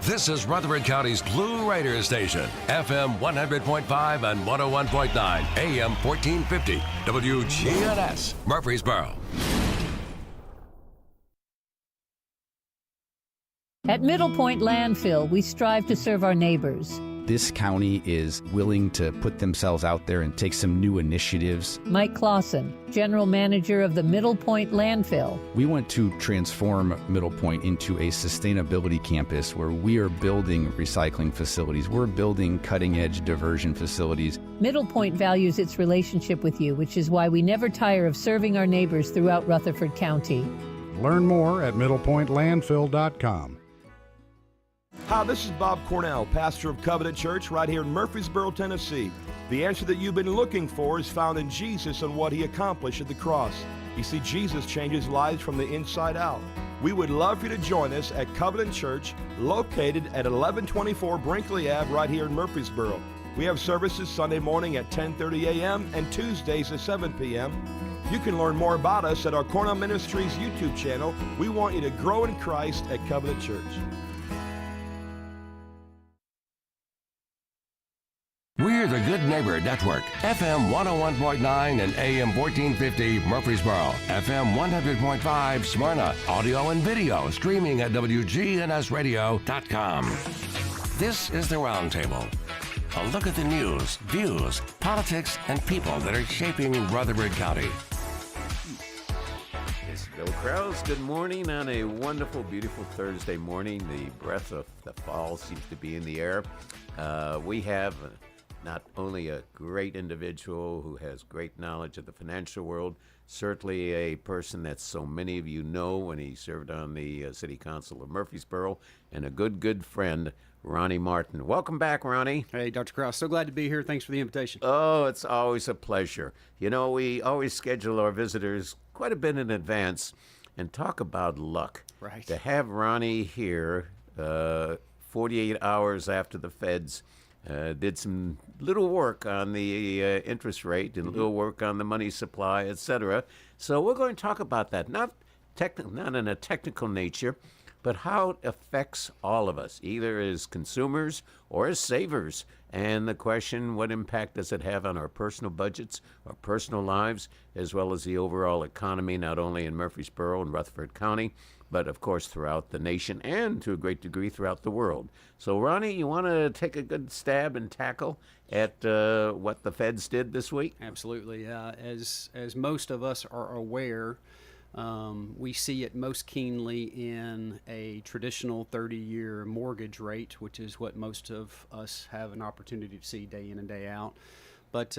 This is Rutherford County's Blue Raider Station, FM 100.5 and 101.9, AM 1450, WGNS, Murfreesboro. At Middle Point Landfill, we strive to serve our neighbors. This county is willing to put themselves out there and take some new initiatives. Mike Clausen, General Manager of the Middle Point Landfill. We want to transform Middle Point into a sustainability campus where we are building recycling facilities. We're building cutting-edge diversion facilities. Middle Point values its relationship with you, which is why we never tire of serving our neighbors throughout Rutherford County. Learn more at middlepointlandfill.com. Hi, this is Bob Cornell, pastor of Covenant Church right here in Murfreesboro, Tennessee. The answer that you've been looking for is found in Jesus and what he accomplished at the cross. You see, Jesus changes lives from the inside out. We would love for you to join us at Covenant Church, located at 1124 Brinkley Ave right here in Murfreesboro. We have services Sunday morning at 10:30 a.m. and Tuesdays at 7 p.m. You can learn more about us at our Cornell Ministries YouTube channel. We want you to grow in Christ at Covenant Church. We're the Good Neighbor Network, FM 101.9 and AM 1450 Murfreesboro, FM 100.5 Smyrna, audio and video streaming at wgnsradio.com. This is the Roundtable. A look at the news, views, politics, and people that are shaping Rutherford County. This is Bill Krause. Good morning on a wonderful, beautiful Thursday morning. The breath of the fall seems to be in the air. We have not only a great individual who has great knowledge of the financial world, certainly a person that so many of you know when he served on the City Council of Murfreesboro, and a good friend, Ronnie Martin. Welcome back, Ronnie. Hey, Dr. Krause. So glad to be here. Thanks for the invitation. Oh, it's always a pleasure. You know, we always schedule our visitors quite a bit in advance and talk about luck. Right. To have Ronnie here 48 hours after the feds did some little work on the interest rate and little work on the money supply, etc. So we're going to talk about that, not in a technical nature, but how it affects all of us, either as consumers or as savers. And the question, what impact does it have on our personal budgets, our personal lives, as well as the overall economy, not only in Murfreesboro and Rutherford County, but of course throughout the nation and to a great degree throughout the world. So Ronnie, you want to take a good stab and tackle at what the feds did this week? Absolutely. As most of us are aware, we see it most keenly in a traditional 30-year mortgage rate, which is what most of us have an opportunity to see day in and day out. But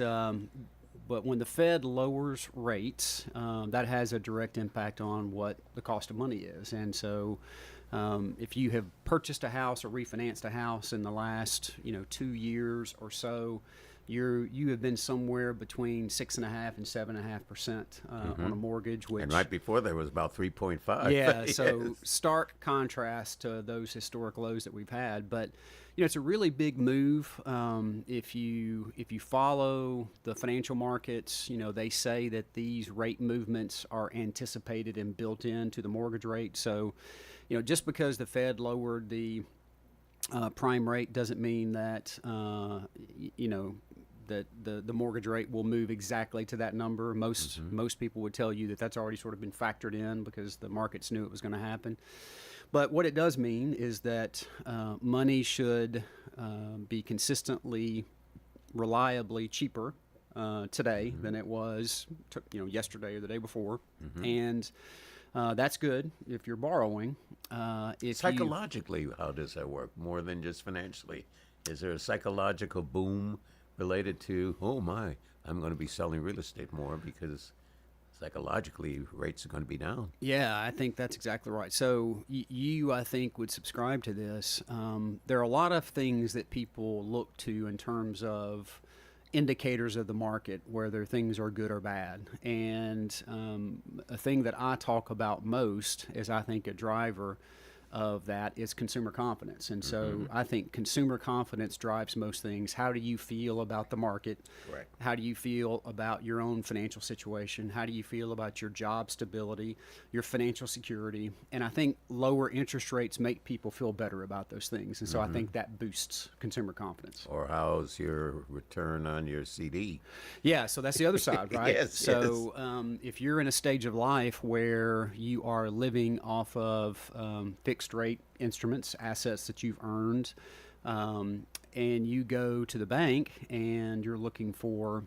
when the Fed lowers rates, that has a direct impact on what the cost of money is. And so if you have purchased a house or refinanced a house in the last 2 years or so, you have been somewhere between 6.5% and 7.5% on a mortgage. Which, and right before there was about 3.5. Yeah, Yes. so stark contrast to those historic lows that we've had. But it's a really big move. If you follow the financial markets, they say that these rate movements are anticipated and built into the mortgage rate. So, just because the Fed lowered the prime rate doesn't mean that that the mortgage rate will move exactly to that number. Most people would tell you that that's already sort of been factored in because the markets knew it was going to happen. But what it does mean is that money should be consistently, reliably cheaper today than it was yesterday or the day before. And that's good if you're borrowing. Psychologically, how does that work? More than just financially? Is there a psychological boom related to, oh my, I'm going to be selling real estate more because psychologically rates are going to be down? Yeah, I think that's exactly right. So you, I think, would subscribe to this. There are a lot of things that people look to in terms of indicators of the market, whether things are good or bad. And a thing that I talk about most is, I think, a driver of that is consumer confidence. And so I think consumer confidence drives most things. How do you feel about the market? Correct. How do you feel about your own financial situation? How do you feel about your job stability, your financial security? And I think lower interest rates make people feel better about those things. And so I think that boosts consumer confidence. Or how's your return on your CD? Yeah, so that's the other side, right? Yes, so if you're in a stage of life where you are living off of fixed rate instruments, assets that you've earned, and you go to the bank and you're looking for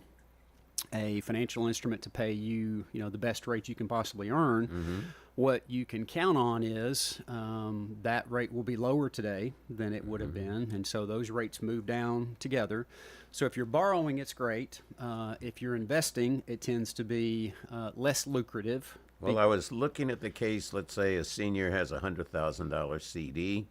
a financial instrument to pay you, the best rate you can possibly earn, what you can count on is that rate will be lower today than it would have been, and so those rates move down together. So if you're borrowing, it's great. If you're investing, it tends to be less lucrative. Well, I was looking at the case. Let's say a senior has a $100,000 CD.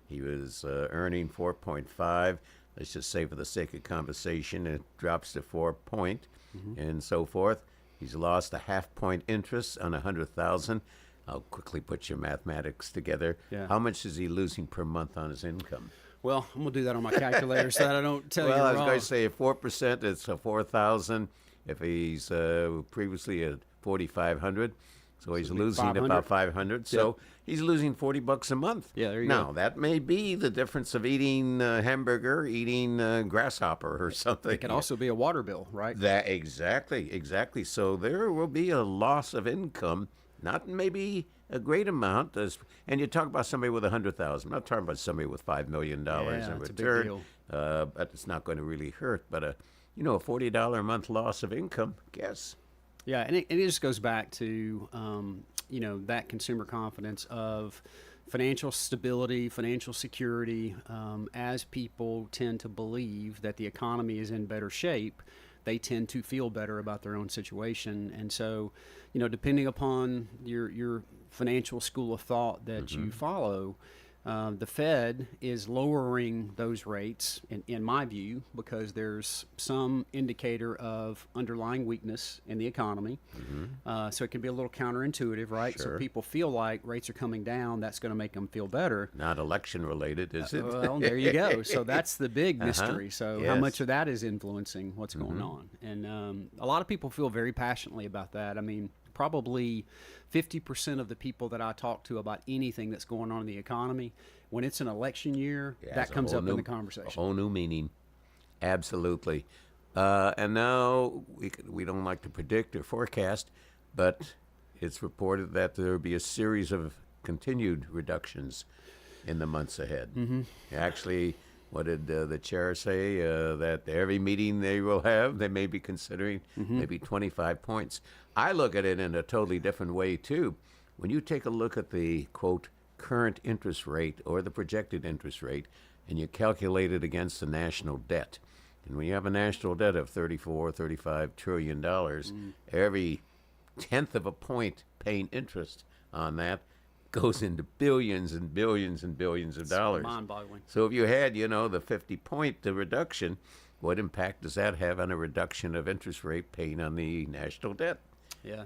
He was earning 4.5. Let's just say for the sake of conversation, it drops to 4 point and so forth. He's lost a half point interest on 100,000. I'll quickly put your mathematics together. Yeah. How much is he losing per month on his income? Well, I'm going to do that on my calculator so that I don't tell you Well, I was wrong. going to say 4%, it's a 4,000. If he's previously at 4,500, so he's losing 500. about 500. So he's losing $40 a month. Yeah, there you now, go. that may be the difference of eating hamburger, eating grasshopper or something. It can also be a water bill, right? That exactly. So there will be a loss of income, not maybe a great amount. And you talk about somebody with 100,000. I'm not talking about somebody with $5 million in it's a big return. deal. But it's not going to really hurt. But a $40 a month loss of income, guess. Yeah, and it just goes back to, that consumer confidence of financial stability, financial security. As people tend to believe that the economy is in better shape, they tend to feel better about their own situation. And so, depending upon your financial school of thought that you follow, the Fed is lowering those rates, in my view, because there's some indicator of underlying weakness in the economy. So it can be a little counterintuitive, right? Sure. So people feel like rates are coming down, that's going to make them feel better. Not election related, is it? Well, there you go. So that's the big mystery. So how Yes. much of that is influencing what's going on? And a lot of people feel very passionately about that. I mean, probably 50% of the people that I talk to about anything that's going on in the economy, when it's an election year, Yeah, that it's a comes whole up new- in the conversation. A whole new meaning. Absolutely. And now we don't like to predict or forecast, but it's reported that there will be a series of continued reductions in the months ahead. Actually, what did the chair say? That every meeting they will have, they may be considering maybe 25 points. I look at it in a totally different way, too. When you take a look at the, quote, current interest rate or the projected interest rate, and you calculate it against the national debt, and when you have a national debt of $35 trillion, every tenth of a point paying interest on that goes into billions and billions and billions of dollars. Mind-boggling. So if you had, the 50-point reduction, what impact does that have on a reduction of interest rate paying on the national debt? Yeah.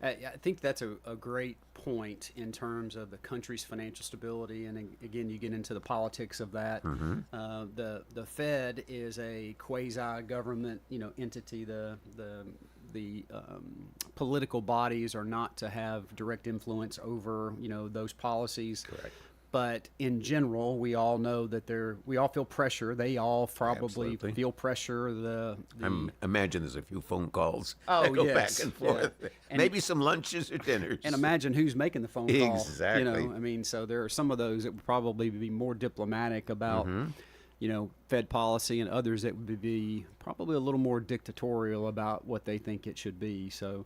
I think that's a great point in terms of the country's financial stability. And again, you get into the politics of that. The Fed is a quasi-government, entity. The political bodies are not to have direct influence over, those policies. Correct. But in general, we all know that we all feel pressure. They all probably Absolutely. feel pressure. Imagine there's a few phone calls Oh, that go yes, back and forth. yeah. And- Maybe some lunches or dinners. And imagine who's making the phone call. Exactly. So there are some of those that would probably be more diplomatic about, Fed policy, and others that would be probably a little more dictatorial about what they think it should be. So,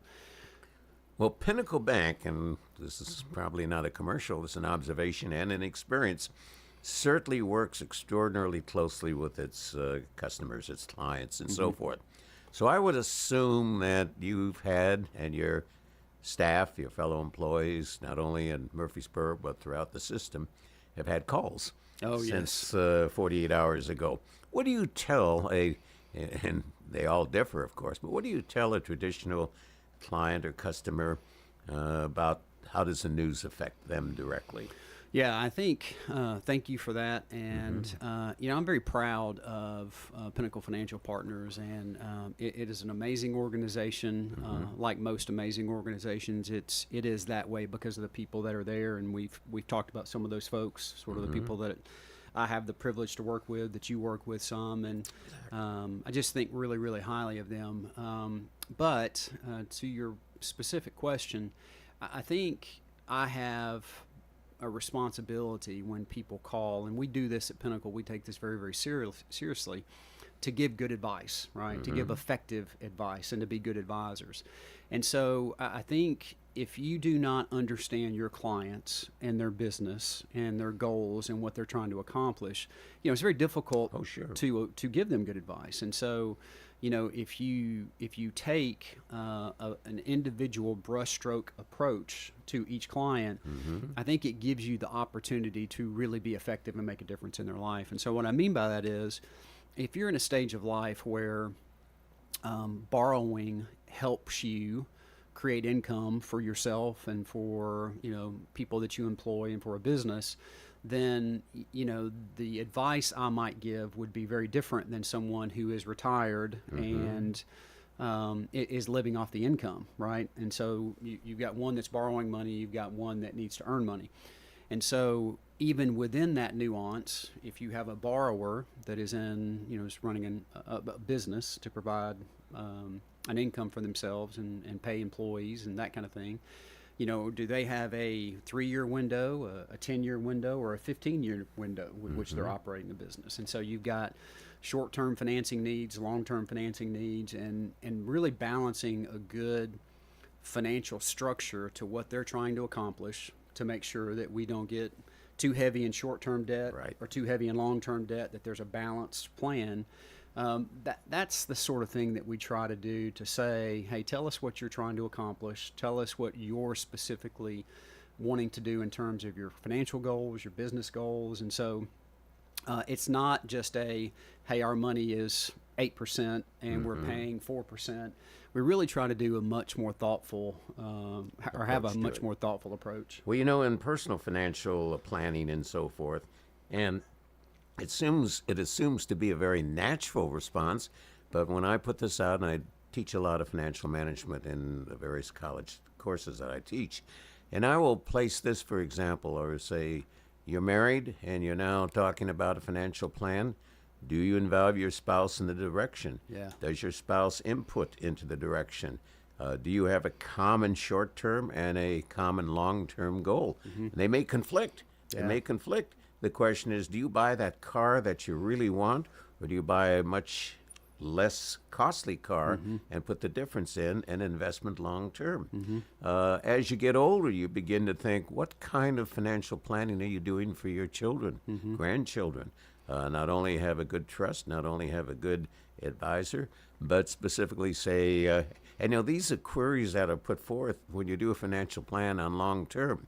Well, Pinnacle Bank, and this is probably not a commercial, it's an observation and an experience, certainly works extraordinarily closely with its customers, its clients, and so forth. So I would assume that you've had, and your staff, your fellow employees, not only in Murfreesboro, but throughout the system, have had calls since 48 hours ago. What do you tell and they all differ, of course, but what do you tell a traditional client or customer about how does the news affect them directly? Yeah, I think, thank you for that. And, I'm very proud of Pinnacle Financial Partners, and it is an amazing organization. Like most amazing organizations, it is that way because of the people that are there. And we've talked about some of those folks, sort of the people that I have the privilege to work with, that you work with some. And I just think really, really highly of them. But to your specific question, I think I have a responsibility when people call, and we do this at Pinnacle, we take this very, very seriously, to give good advice, right? To give effective advice and to be good advisors. And so I think if you do not understand your clients and their business and their goals and what they're trying to accomplish, it's very difficult to give them good advice. And so, if you take an individual brushstroke approach to each client, I think it gives you the opportunity to really be effective and make a difference in their life. And so what I mean by that is, if you're in a stage of life where borrowing helps you create income for yourself and for people that you employ and for a business, then the advice I might give would be very different than someone who is retired and is living off the income, right? And so you've got one that's borrowing money, you've got one that needs to earn money. And so even within that nuance, if you have a borrower that is is running a business to provide an income for themselves and pay employees and that kind of thing, do they have a 3-year window, a 10-year window, or a 15-year window with which they're operating the business? And so you've got short-term financing needs, long-term financing needs, and really balancing a good financial structure to what they're trying to accomplish to make sure that we don't get too heavy in short-term debt or too heavy in long-term debt, that there's a balanced plan. That's the sort of thing that we try to do, to say, hey, tell us what you're trying to accomplish. Tell us what you're specifically wanting to do in terms of your financial goals, your business goals. And so it's not just hey, our money is 8% and we're paying 4%. We really try to do a much more thoughtful or have a much more thoughtful approach. Well, in personal financial planning and so forth, and it assumes to be a very natural response, but when I put this out, and I teach a lot of financial management in the various college courses that I teach, and I will place this, for example, or say, you're married and you're now talking about a financial plan. Do you involve your spouse in the direction? Yeah. Does your spouse input into the direction? Do you have a common short-term and a common long-term goal? And they may conflict. The question is, do you buy that car that you really want, or do you buy a much less costly car and put the difference in an investment long-term? As you get older, you begin to think, what kind of financial planning are you doing for your children, grandchildren? Not only have a good trust, not only have a good advisor, but specifically say, these are queries that are put forth when you do a financial plan on long-term.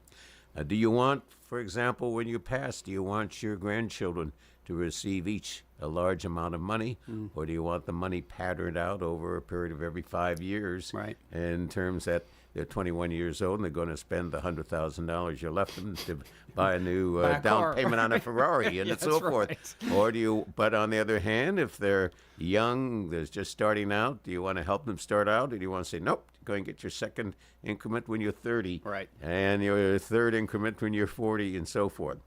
Do you want, for example, when you pass, do you want your grandchildren to receive each a large amount of money, or do you want the money patterned out over a period of every 5 years? Right. In terms that they're 21 years old and they're going to spend the $100,000 you left them to buy a new down payment on a Ferrari and so forth. Or but on the other hand, if they're young, they're just starting out, do you want to help them start out, or do you want to say, nope, go and get your second increment when you're 30, and your third increment when you're 40, and so forth?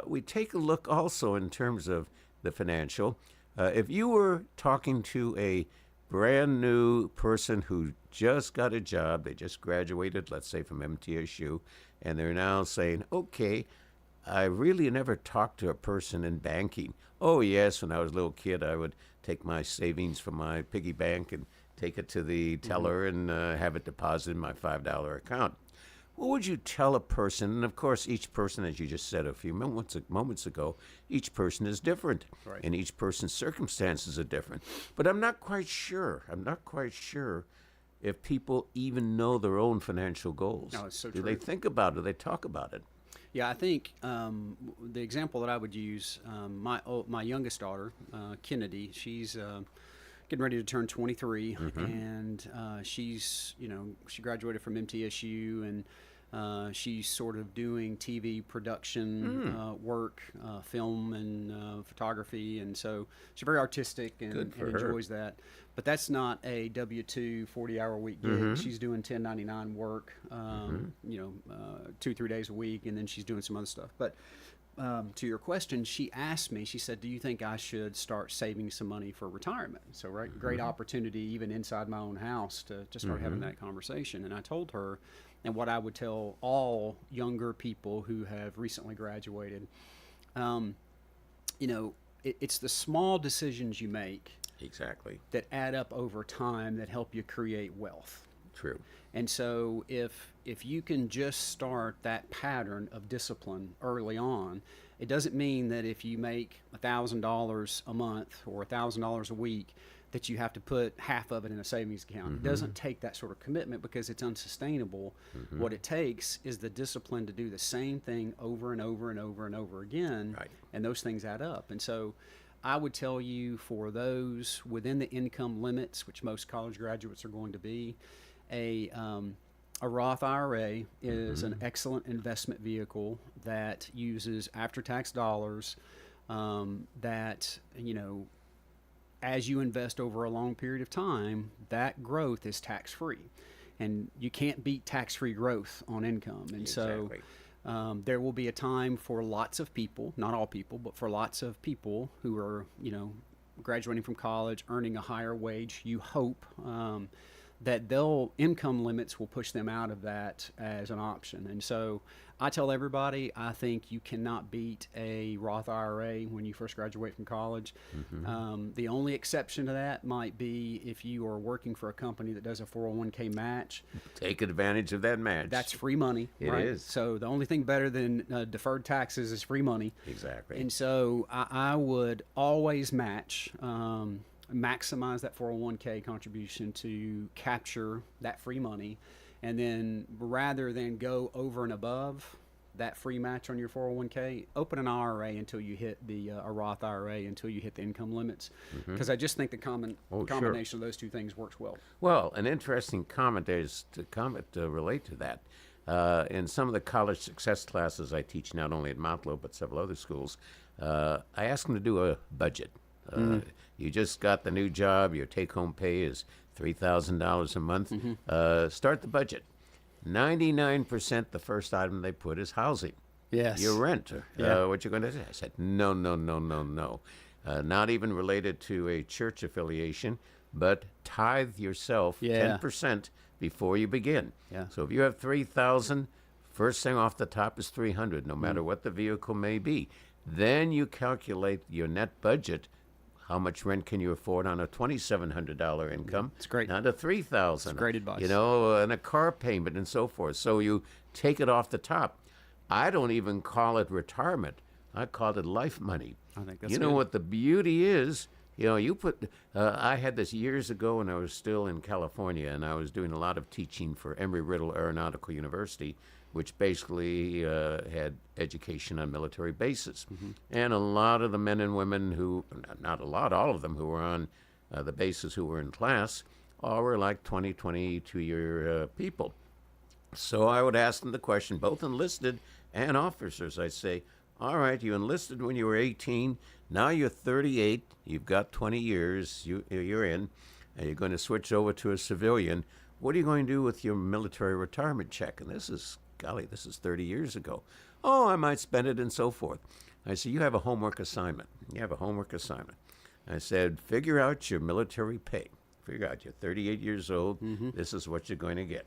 We take a look also in terms of the financial. If you were talking to a brand new person who just got a job, they just graduated, let's say from MTSU, and they're now saying, okay, I really never talked to a person in banking. Oh yes, when I was a little kid, I would take my savings from my piggy bank and take it to the teller and have it deposited in my $5 account. What would you tell a person? And of course, each person, as you just said a few moments ago, each person is different, and each person's circumstances are different. But I'm not quite sure if people even know their own financial goals. No, it's so true. Do true. they think about it? Do they talk about it? Yeah, I think the example that I would use, my youngest daughter, Kennedy, she's getting ready to turn 23, and she graduated from MTSU, and She's sort of doing TV production work, film and photography, and so she's very artistic and enjoys that. But that's not a W-2 40-hour week gig. She's doing 1099 work, 2-3 days a week, and then she's doing some other stuff. But to your question, she asked me, she said, do you think I should start saving some money for retirement? So great opportunity even inside my own house to start having that conversation. And I told her, and what I would tell all younger people who have recently graduated, it's the small decisions you make Exactly. that add up over time that help you create wealth. True. And so if you can just start that pattern of discipline early on, it doesn't mean that if you make $1,000 a month or $1,000 a week that you have to put half of it in a savings account. It doesn't take that sort of commitment because it's unsustainable. What it takes is the discipline to do the same thing over and over and over and over again, and those things add up. And so I would tell you, for those within the income limits, which most college graduates are going to be, a Roth IRA is an excellent investment vehicle that uses after-tax dollars that, as you invest over a long period of time, that growth is tax-free. And you can't beat tax-free growth on income. And so there will be a time for lots of people, not all people, but for lots of people who are, graduating from college, earning a higher wage, you hope, that income limits will push them out of that as an option. And so I tell everybody, I think you cannot beat a Roth IRA when you first graduate from college. The only exception to that might be if you are working for a company that does a 401k match. Take advantage of that match. That's free money. It is. So the only thing better than deferred taxes is free money. Exactly. And so I would always match, maximize that 401k contribution to capture that free money. And then rather than go over and above that free match on your 401k, open an IRA until you hit a Roth IRA until you hit the income limits. Because I just think the combination of those two things works well. Well, an interesting comment to relate to that. In some of the college success classes I teach, not only at Mount Lowe but several other schools, I ask them to do a budget. You just got the new job, your take-home pay is $3,000 a month. Start the budget. 99% the first item they put is housing. Yes. Your rent. What you're going to do? I said, no. Not even related to a church affiliation, but tithe yourself 10% before you begin. So if you have $3,000, first thing off the top is $300, no matter what the vehicle may be. Then you calculate your net budget. How much rent can you afford on a $2,700 income? It's great. Not a $3,000. It's great advice. And a car payment and so forth. So you take it off the top. I don't even call it retirement. I call it life money. I think that's You know what the beauty is? You put. I had this years ago when I was still in California, and I was doing a lot of teaching for Embry-Riddle Aeronautical University, which basically had education on military bases. And a lot of the men and women not a lot, all of them who were on the bases who were in class, all were like 20, 22-year people. So I would ask them the question, both enlisted and officers. I'd say, all right, you enlisted when you were 18, now you're 38, you've got 20 years, you're in, and you're going to switch over to a civilian. What are you going to do with your military retirement check? And this is 30 years ago. Oh, I might spend it and so forth. I said, you have a homework assignment. I said, figure out your military pay. Figure out you're 38 years old. This is what you're going to get.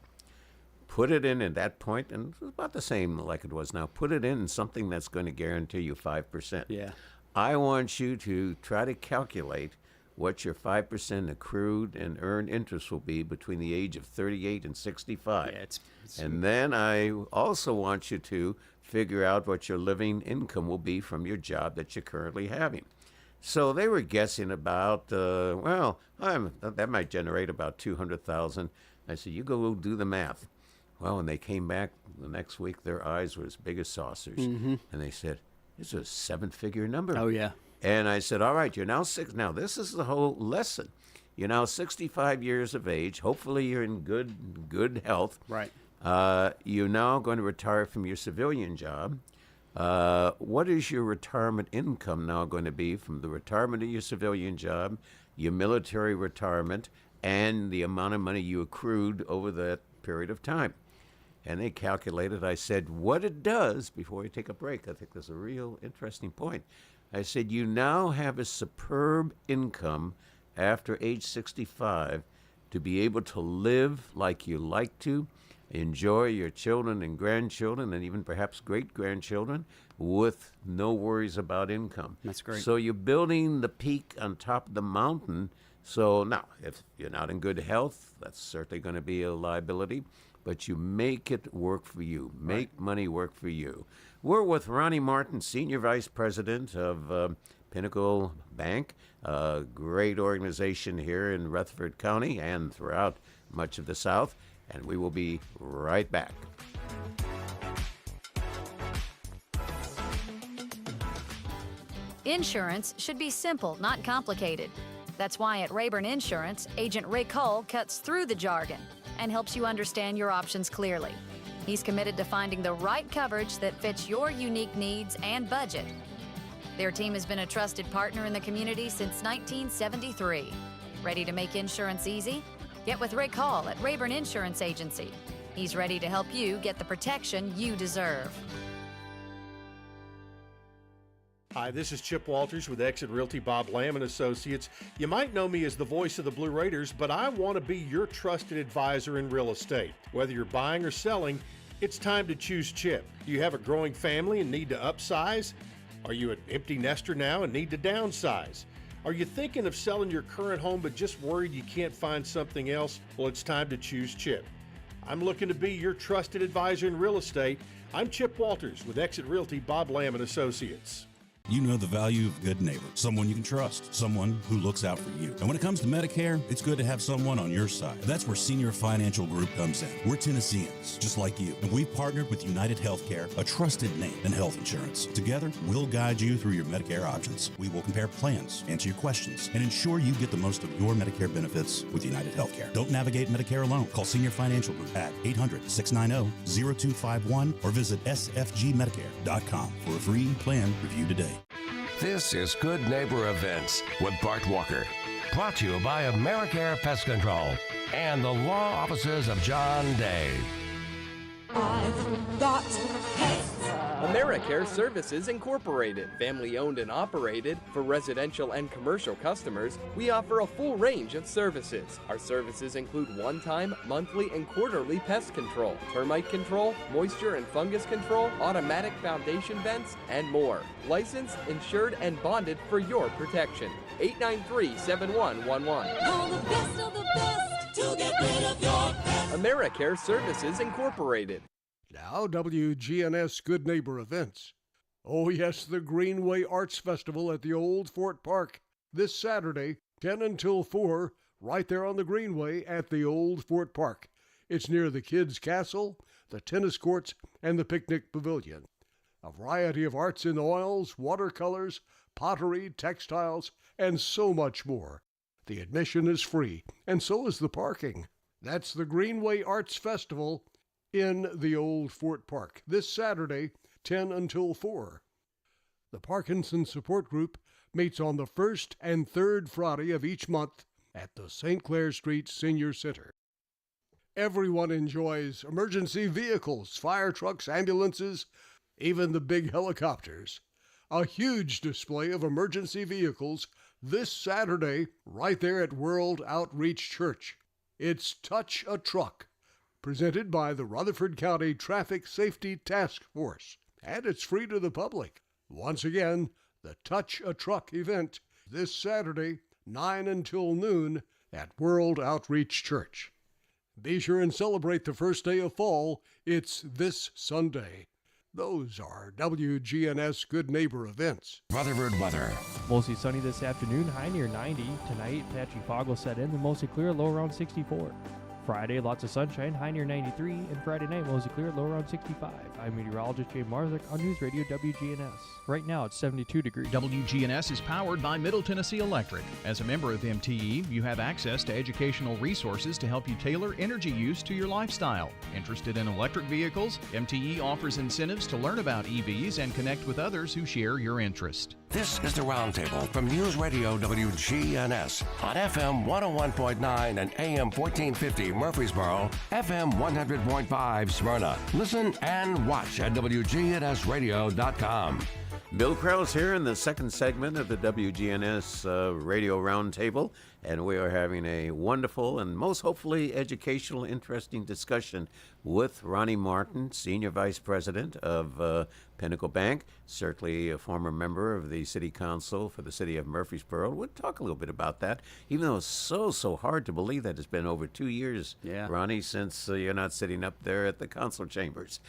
Put it in at that point, and it's about the same like it was now. Put it in something that's going to guarantee you 5%. Yeah. I want you to try to calculate what your 5% accrued and earned interest will be between the age of 38 and 65. Yeah, and then I also want you to figure out what your living income will be from your job that you're currently having. So they were guessing about, that might generate about $200,000. I said, you go do the math. Well, when they came back the next week, their eyes were as big as saucers. And they said, it's a 7-figure number. Oh, yeah. And I said, all right, you're now 6. Now, this is the whole lesson. You're now 65 years of age. Hopefully, you're in good health. Right. You're now going to retire from your civilian job. What is your retirement income now going to be from the retirement of your civilian job, your military retirement, and the amount of money you accrued over that period of time? And they calculated. I said, what it does, before we take a break, I think there's a real interesting point. I said, you now have a superb income after age 65 to be able to live like you like to, enjoy your children and grandchildren and even perhaps great-grandchildren with no worries about income. That's great. So you're building the peak on top of the mountain. So now, if you're not in good health, that's certainly going to be a liability, but you make it work for you. Make money work for you. We're with Ronnie Martin, Senior Vice President of Pinnacle Bank, a great organization here in Rutherford County and throughout much of the South, and we will be right back. Insurance should be simple, not complicated. That's why at Rayburn Insurance, Agent Rick Hull cuts through the jargon and helps you understand your options clearly. He's committed to finding the right coverage that fits your unique needs and budget. Their team has been a trusted partner in the community since 1973. Ready to make insurance easy? Get with Rick Hall at Rayburn Insurance Agency. He's ready to help you get the protection you deserve. Hi, this is Chip Walters with Exit Realty Bob Lamb and Associates. You might know me as the voice of the Blue Raiders, but I want to be your trusted advisor in real estate. Whether you're buying or selling, it's time to choose Chip. Do you have a growing family and need to upsize? Are you an empty nester now and need to downsize? Are you thinking of selling your current home but just worried you can't find something else? Well, it's time to choose Chip. I'm looking to be your trusted advisor in real estate. I'm Chip Walters with Exit Realty Bob Lamb and Associates. You know the value of a good neighbor, someone you can trust, someone who looks out for you. And when it comes to Medicare, it's good to have someone on your side. That's where Senior Financial Group comes in. We're Tennesseans, just like you, and we've partnered with United Healthcare, a trusted name in health insurance. Together, we'll guide you through your Medicare options. We will compare plans, answer your questions, and ensure you get the most of your Medicare benefits with United Healthcare. Don't navigate Medicare alone. Call Senior Financial Group at 800-690-0251 or visit sfgmedicare.com for a free plan review today. This is Good Neighbor Events with Bart Walker. Brought to you by AmeriCare Pest Control and the law offices of John Day. I've got pets. AmeriCare Services Incorporated, family-owned and operated. For residential and commercial customers, we offer a full range of services. Our services include one-time, monthly, and quarterly pest control, termite control, moisture and fungus control, automatic foundation vents, and more. Licensed, insured, and bonded for your protection. 893-7111. Call the best of the best to get rid of your pest. AmeriCare Services Incorporated. Now, WGNS Good Neighbor Events. Oh yes, the Greenway Arts Festival at the Old Fort Park. This Saturday, 10 until 4, right there on the Greenway at the Old Fort Park. It's near the Kids' Castle, the tennis courts, and the picnic pavilion. A variety of arts in oils, watercolors, pottery, textiles, and so much more. The admission is free, and so is the parking. That's the Greenway Arts Festival in the Old Fort Park, this Saturday, 10 until 4. The Parkinson Support Group meets on the first and third Friday of each month at the St. Clair Street Senior Center. Everyone enjoys emergency vehicles, fire trucks, ambulances, even the big helicopters. A huge display of emergency vehicles this Saturday right there at World Outreach Church. It's Touch a Truck, presented by the Rutherford County Traffic Safety Task Force, and it's free to the public. Once again, the Touch a Truck event this Saturday, 9 until noon at World Outreach Church. Be sure and celebrate the first day of fall. It's this Sunday. Those are WGNS Good Neighbor Events. Rutherford weather. Mostly sunny this afternoon, high near 90. Tonight, patchy fog will set in, and mostly clear, low around 64. Friday, lots of sunshine, high near 93, and Friday night, mostly clear, low around 65. I'm meteorologist Jay Marthick on News Radio WGNS. Right now, it's 72 degrees. WGNS is powered by Middle Tennessee Electric. As a member of MTE, you have access to educational resources to help you tailor energy use to your lifestyle. Interested in electric vehicles? MTE offers incentives to learn about EVs and connect with others who share your interest. This is the Roundtable from News Radio WGNS on FM 101.9 and AM 1450 Murfreesboro, FM 100.5 Smyrna. Listen and watch at wgnsradio.com. Bill Krause here in the second segment of the WGNS Radio Roundtable, and we are having a wonderful and most hopefully educational, interesting discussion with Ronnie Martin, Senior Vice President of Pinnacle Bank, certainly a former member of the City Council for the City of Murfreesboro. We'll talk a little bit about that, even though it's so hard to believe that it's been over 2 years, Ronnie, since you're not sitting up there at the council chambers.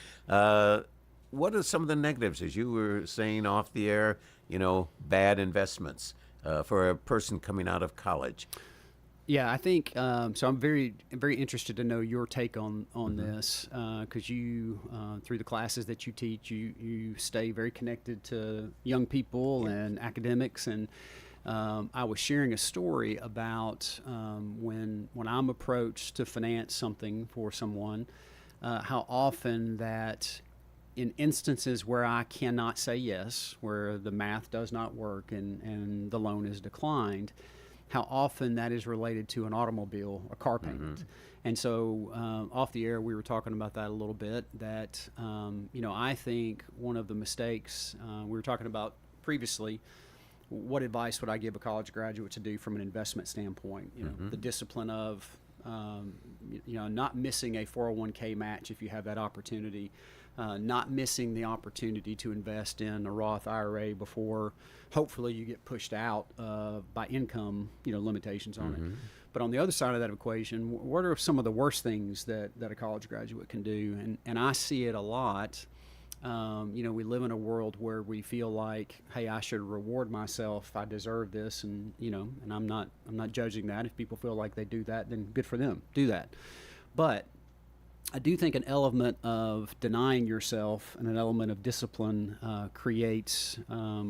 What are some of the negatives, as you were saying off the air, bad investments for a person coming out of college? Yeah, I think so. I'm very interested to know your take on this because you, through the classes that you teach, you stay very connected to young people and academics. And I was sharing a story about when I'm approached to finance something for someone, how often that in instances where I cannot say yes, where the math does not work and the loan is declined, how often that is related to an automobile, a car payment. And so off the air, we were talking about that a little bit, that, I think one of the mistakes we were talking about previously, what advice would I give a college graduate to do from an investment standpoint? The discipline of, not missing a 401k match if you have that opportunity, not missing the opportunity to invest in a Roth IRA before hopefully you get pushed out by income, limitations on it. But on the other side of that equation, what are some of the worst things that a college graduate can do? And I see it a lot. We live in a world where we feel like, hey, I should reward myself. I deserve this, and and I'm not judging that. If people feel like they do that, then good for them. Do that. But I do think an element of denying yourself and an element of discipline creates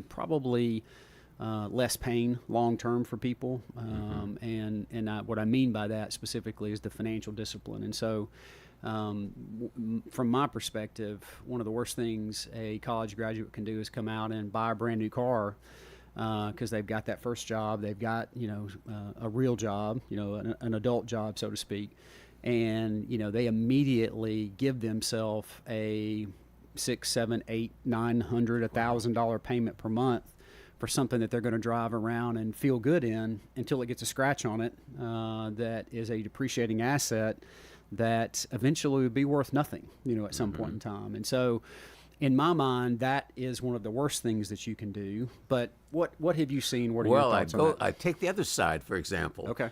probably less pain long term for people. What I mean by that specifically is the financial discipline. And so, from my perspective, one of the worst things a college graduate can do is come out and buy a brand new car because they've got that first job, they've got a real job, an adult job, so to speak. And they immediately give themselves a $600, $700, $800, $900, $1,000 payment per month for something that they're going to drive around and feel good in until it gets a scratch on it that is a depreciating asset that eventually would be worth nothing, at some point in time. And so, in my mind, that is one of the worst things that you can do. But what have you seen? What are your thoughts on that? I take the other side, for example. Okay.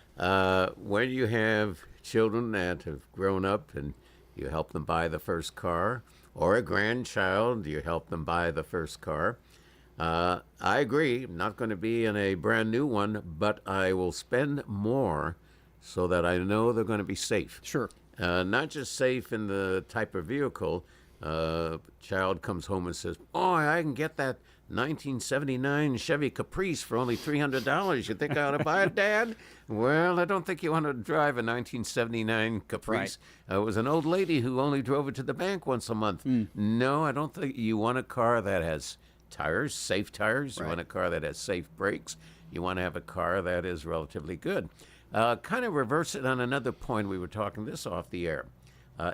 When you have children that have grown up and you help them buy the first car, or a grandchild, you help them buy the first car. I agree, I'm not going to be in a brand new one, but I will spend more so that I know they're going to be safe. Sure. Not just safe in the type of vehicle. Child comes home and says, "Oh, I can get that 1979 Chevy Caprice for only $300. You think I ought to buy it, Dad?" Well, I don't think you want to drive a 1979 Caprice. Right. It was an old lady who only drove it to the bank once a month. No, I don't think you want a car that has tires, safe tires. Right. You want a car that has safe brakes. You want to have a car that is relatively good. Kind of reverse it on another point. We were talking this off the air.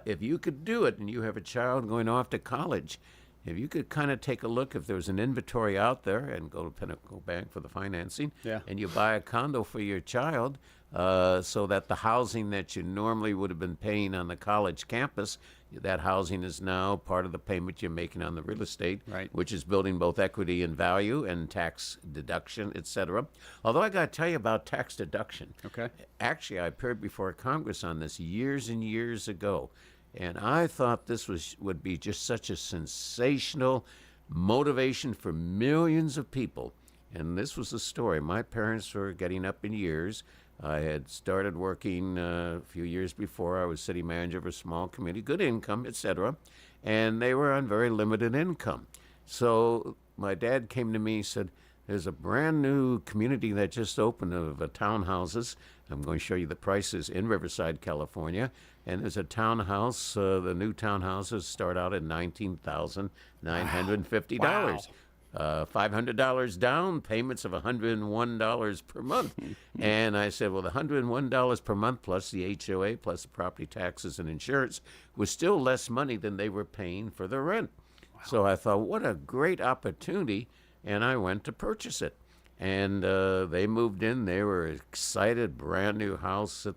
If you could do it and you have a child going off to college, if you could kind of take a look if there's an inventory out there and go to Pinnacle Bank for the financing, and you buy a condo for your child so that the housing that you normally would have been paying on the college campus, that housing is now part of the payment you're making on the real estate, which is building both equity and value and tax deduction, et cetera. Although I got to tell you about tax deduction. Okay. Actually, I appeared before Congress on this years and years ago, and I thought this would be just such a sensational motivation for millions of people. And this was the story. My parents were getting up in years. I had started working a few years before. I was city manager of a small community, good income, etc. And they were on very limited income. So my dad came to me and said, there's a brand new community that just opened of townhouses. I'm going to show you the prices in Riverside, California. And there's a townhouse. The new townhouses start out at $19,950. Wow. $500 down, payments of $101 per month. And I said, well, the $101 per month plus the HOA plus the property taxes and insurance was still less money than they were paying for the rent. Wow. So I thought, what a great opportunity, and I went to purchase it. And they moved in. They were excited, brand new house,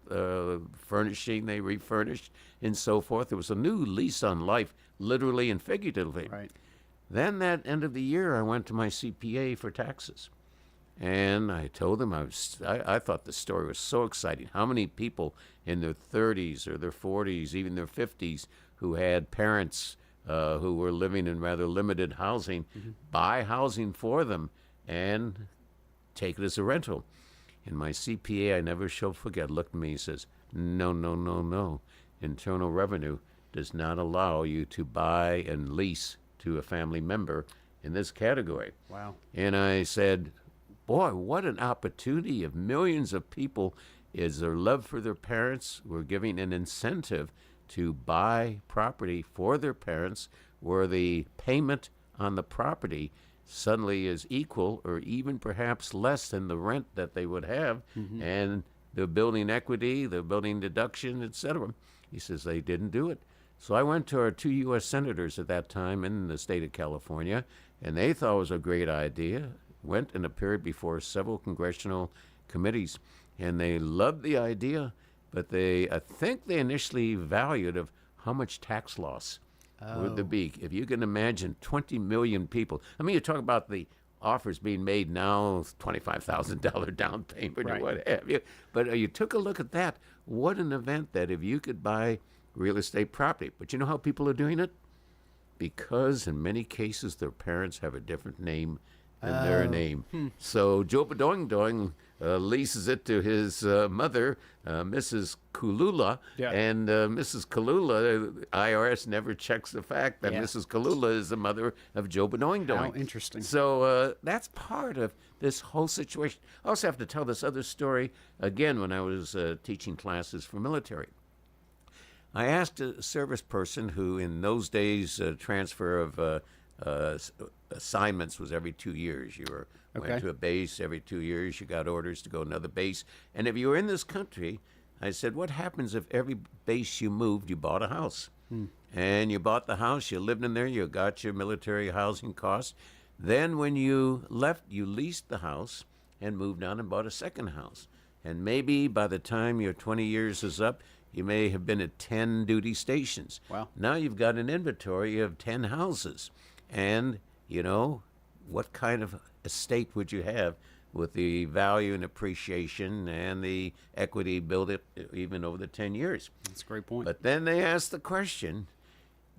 furnishing, they refurnished and so forth. It was a new lease on life, literally and figuratively. Right. Then that end of the year, I went to my CPA for taxes. And I told them I thought the story was so exciting. How many people in their 30s or their 40s, even their 50s, who had parents who were living in rather limited housing, buy housing for them and take it as a rental. And my CPA, I never shall forget, looked at me and says, no, no, no, no. Internal Revenue does not allow you to buy and lease to a family member in this category. Wow. And I said, boy, what an opportunity of millions of people is their love for their parents. We're giving an incentive to buy property for their parents where the payment on the property suddenly is equal or even perhaps less than the rent that they would have, and they're building equity, they're building deduction, etc. He says they didn't do it. So I went to our 2 U.S. senators at that time in the state of California, and they thought it was a great idea. Went and appeared before several congressional committees, and they loved the idea, but I think they initially valued of how much tax loss would there be. If you can imagine 20 million people. I mean, you talk about the offers being made now, $25,000 down payment or what have you. But you took a look at that. What an event that if you could buy real estate property. But you know how people are doing it? Because in many cases their parents have a different name than their name. So Joe Doing Doing leases it to his mother, Mrs. Kulula, and Mrs. Kulula, IRS never checks the fact that Mrs. Kulula is the mother of Joe Doing Doing. How interesting. So that's part of this whole situation. I also have to tell this other story again when I was teaching classes for military. I asked a service person who in those days transfer of assignments was every 2 years. You went to a base every 2 years. You got orders to go to another base. And if you were in this country, I said, what happens if every base you moved, you bought a house? And you bought the house, you lived in there, you got your military housing costs. Then when you left, you leased the house and moved on and bought a second house. And maybe by the time your 20 years is up, you may have been at 10 duty stations. Wow. Now you've got an inventory of 10 houses. And, you know, what kind of estate would you have with the value and appreciation and the equity built it even over the 10 years? That's a great point. But then they ask the question,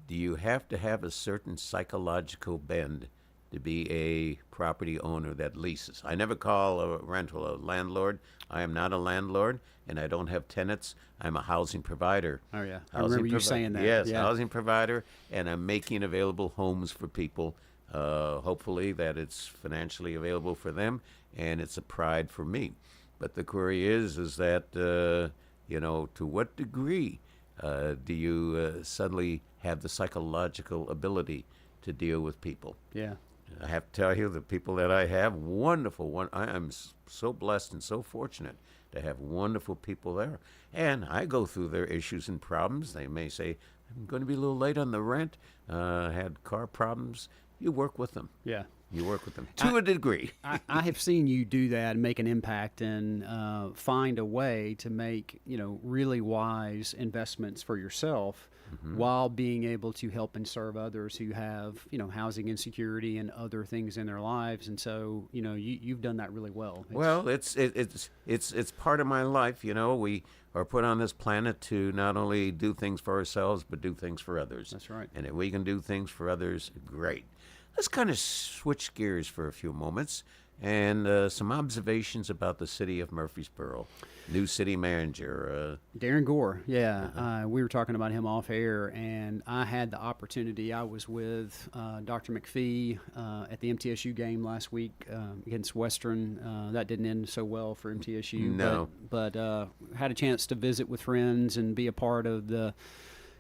do you have to have a certain psychological bend to be a property owner that leases? I never call a rental a landlord. I am not a landlord, and I don't have tenants. I'm a housing provider. Oh, yeah. I remember you saying that. Yes, housing provider, and I'm making available homes for people, hopefully that it's financially available for them, and it's a pride for me. But the query is that, you know, to what degree do you suddenly have the psychological ability to deal with people? Yeah. I have to tell you, the people that I have, wonderful. I am so blessed and so fortunate to have wonderful people there. And I go through their issues and problems. They may say, I'm going to be a little late on the rent, had car problems. You work with them. Yeah. You work with them to a degree. I have seen you do that and make an impact and find a way to make, you know, really wise investments for yourself while being able to help and serve others who have, you know, housing insecurity and other things in their lives. And so, you know, you've done that really well. Well, it's part of my life. You know, we are put on this planet to not only do things for ourselves, but do things for others. That's right. And if we can do things for others, great. Let's kind of switch gears for a few moments and some observations about the city of Murfreesboro. New city manager. Darren Gore, yeah. We were talking about him off air, and I had the opportunity. I was with Dr. McPhee at the MTSU game last week against Western. That didn't end so well for MTSU. No. But had a chance to visit with friends and be a part of the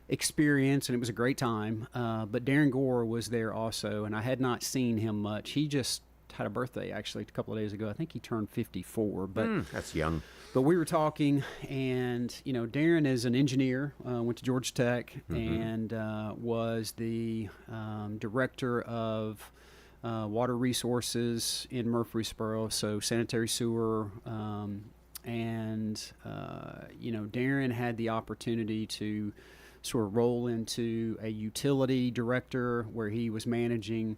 experience, and it was a great time. But Darren Gore was there also, and I had not seen him much. He just had a birthday actually a couple of days ago. I think he turned 54. But that's young. But we were talking, and Darren is an engineer. Went to Georgia Tech and was the director of water resources in Murfreesboro, so sanitary sewer. Darren had the opportunity to sort of roll into a utility director where he was managing.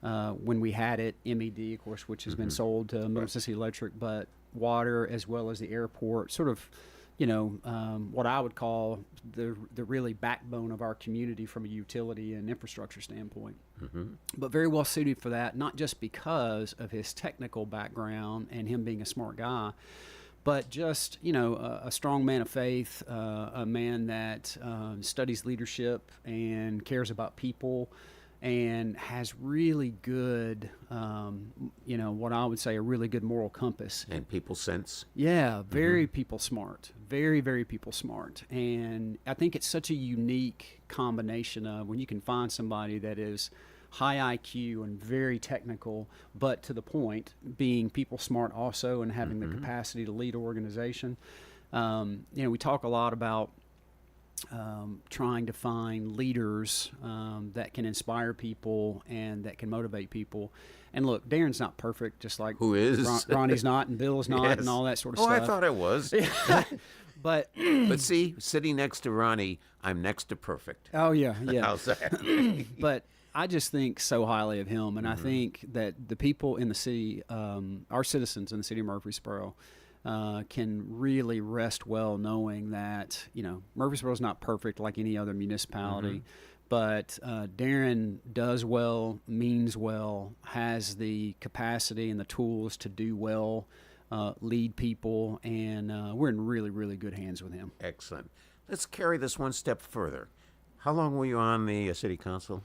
When we had it, MED, of course, which has been sold to Middle Tennessee Electric, but water as well as the airport, sort of, what I would call the really backbone of our community from a utility and infrastructure standpoint. But very well suited for that, not just because of his technical background and him being a smart guy, but just, a strong man of faith, a man that studies leadership and cares about people, and has really good, what I would say a really good moral compass. And people sense. Yeah, very people smart. Very, very people smart. And I think it's such a unique combination of when you can find somebody that is high IQ and very technical, but to the point, being people smart also and having the capacity to lead an organization. We talk a lot about trying to find leaders that can inspire people and that can motivate people. And look, Darren's not perfect, just like who is Ronnie's not, and Bill's not, and all that sort of stuff. I thought I was. but see, sitting next to Ronnie, I'm next to perfect. Oh yeah. How's that? But I just think so highly of him, and I think that the people in the city, our citizens in the city of Murfreesboro, can really rest well knowing that, Murfreesboro is not perfect like any other municipality, but Darren does well, means well, has the capacity and the tools to do well, lead people, and we're in really, really good hands with him. Excellent. Let's carry this one step further. How long were you on the city council?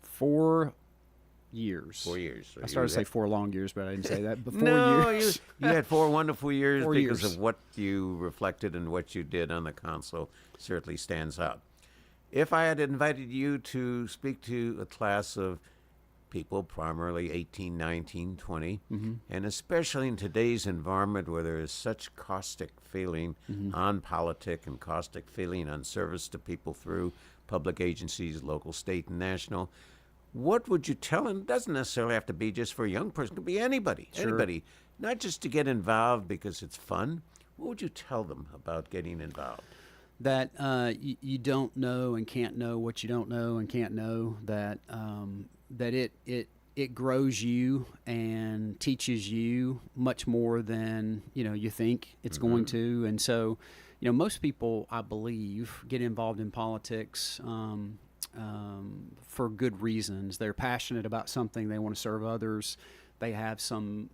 4 years. 4 years. So I started to say 4 long years, but I didn't say that. But 4 no, years. You had 4 wonderful years 4 because years. of what you reflected and what you did on the council certainly stands out. If I had invited you to speak to a class of people, primarily 18, 19, 20, and especially in today's environment where there is such caustic feeling on politic and caustic feeling on service to people through public agencies, local, state, and national, what would you tell them? It doesn't necessarily have to be just for a young person. It could be anybody. Sure. Anybody. Not just to get involved because it's fun. What would you tell them about getting involved? That you don't know and can't know what you don't know and can't know. That it grows you and teaches you much more than you think it's going to. And so, most people, I believe, get involved in politics for good reasons. They're passionate about something. They want to serve others. They have some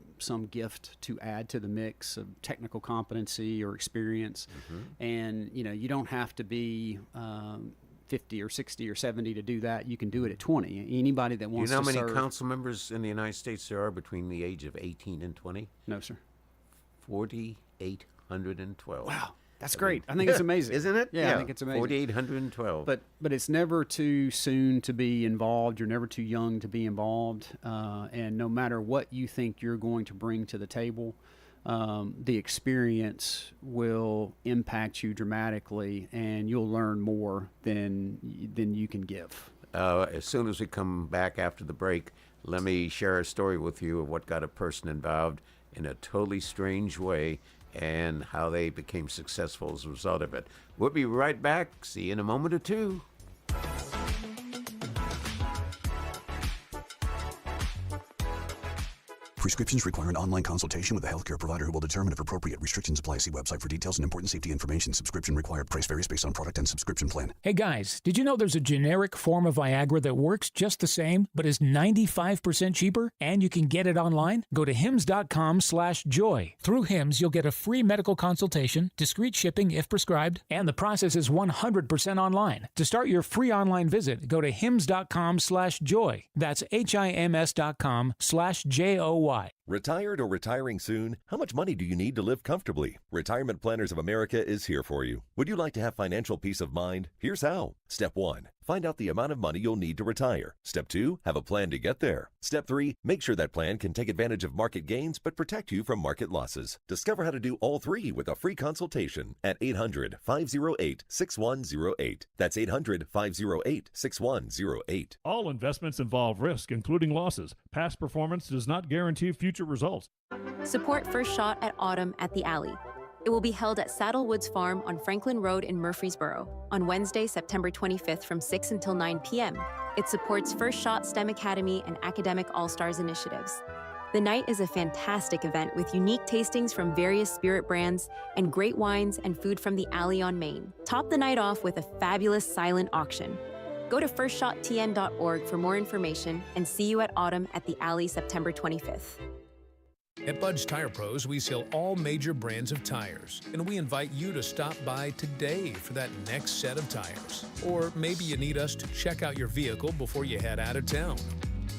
gift to add to the mix of technical competency or experience. And, you don't have to be 50 or 60 or 70 to do that. You can do it at 20. Anybody that wants to serve. Do you know how many council members in the United States there are between the age of 18 and 20? No, sir. 4,812. Wow. That's great. I think it's amazing. Isn't it? Yeah, I think it's amazing. 4,812. But it's never too soon to be involved. You're never too young to be involved. And no matter what you think you're going to bring to the table, the experience will impact you dramatically, and you'll learn more than you can give. As soon as we come back after the break, let me share a story with you of what got a person involved in a totally strange way and how they became successful as a result of it. We'll be right back. See you in a moment or two. Prescriptions require an online consultation with a healthcare provider who will determine if appropriate. Restrictions apply. See website for details and important safety information. Subscription required. Price varies based on product and subscription plan. Hey guys, did you know there's a generic form of Viagra that works just the same, but is 95% cheaper, and you can get it online? Go to hims.com/joy. Through Hims, you'll get a free medical consultation, discreet shipping if prescribed, and the process is 100% online. To start your free online visit, go to hims.com/joy. That's HIMS.com/JOY. Retired or retiring soon? How much money do you need to live comfortably? Retirement Planners of America is here for you. Would you like to have financial peace of mind? Here's how. Step 1. Find out the amount of money you'll need to retire. Step 2. Have a plan to get there. Step 3. Make sure that plan can take advantage of market gains but protect you from market losses. Discover how to do all three with a free consultation at 800-508-6108. That's 800-508-6108. All investments involve risk, including losses. Past performance does not guarantee future results. Support First Shot at Autumn at the Alley. It will be held at Saddle Woods Farm on Franklin Road in Murfreesboro on Wednesday, September 25th from 6 until 9 p.m. It supports First Shot STEM Academy and Academic All-Stars initiatives. The night is a fantastic event with unique tastings from various spirit brands and great wines and food from the Alley on Main. Top the night off with a fabulous silent auction. Go to firstshottn.org for more information and see you at Autumn at the Alley September 25th. At Bud's Tire Pros, we sell all major brands of tires, and we invite you to stop by today for that next set of tires. Or maybe you need us to check out your vehicle before you head out of town.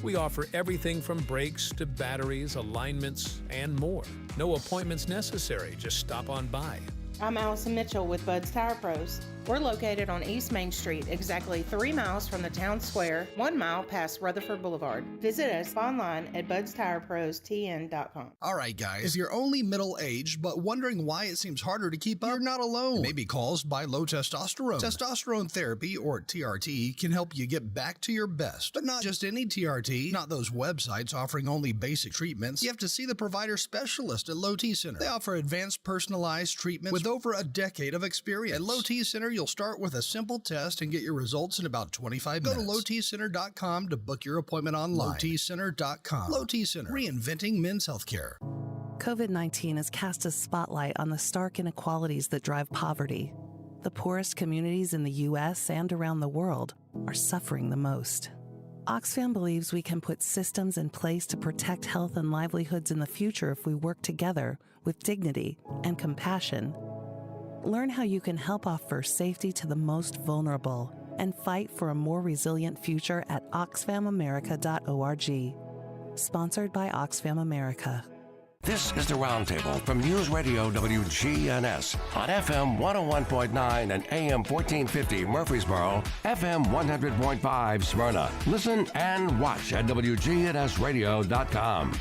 We offer everything from brakes to batteries, alignments, and more. No appointments necessary, just stop on by. I'm Allison Mitchell with Bud's Tire Pros. We're located on East Main Street, exactly 3 miles from the town square, 1 mile past Rutherford Boulevard. Visit us online at budstirepros.tn.com. All right, guys, if you're only middle-aged but wondering why it seems harder to keep up, you're not alone. It may be caused by low testosterone. Testosterone therapy, or TRT, can help you get back to your best. But not just any TRT, not those websites offering only basic treatments. You have to see the provider specialist at Low T Center. They offer advanced personalized treatments with over a decade of experience. At Low T Center, you'll start with a simple test and get your results in about 25 minutes. Go to lowtcenter.com to book your appointment online. lowtcenter.com. Low T Center, reinventing men's healthcare. COVID-19 has cast a spotlight on the stark inequalities that drive poverty. The poorest communities in the U.S. and around the world are suffering the most. Oxfam believes we can put systems in place to protect health and livelihoods in the future if we work together with dignity and compassion. Learn how you can help offer safety to the most vulnerable and fight for a more resilient future at oxfamamerica.org. Sponsored by Oxfam America. This is the Roundtable from News Radio WGNS on FM 101.9 and AM 1450 Murfreesboro, FM 100.5 Smyrna. Listen and watch at wgnsradio.com.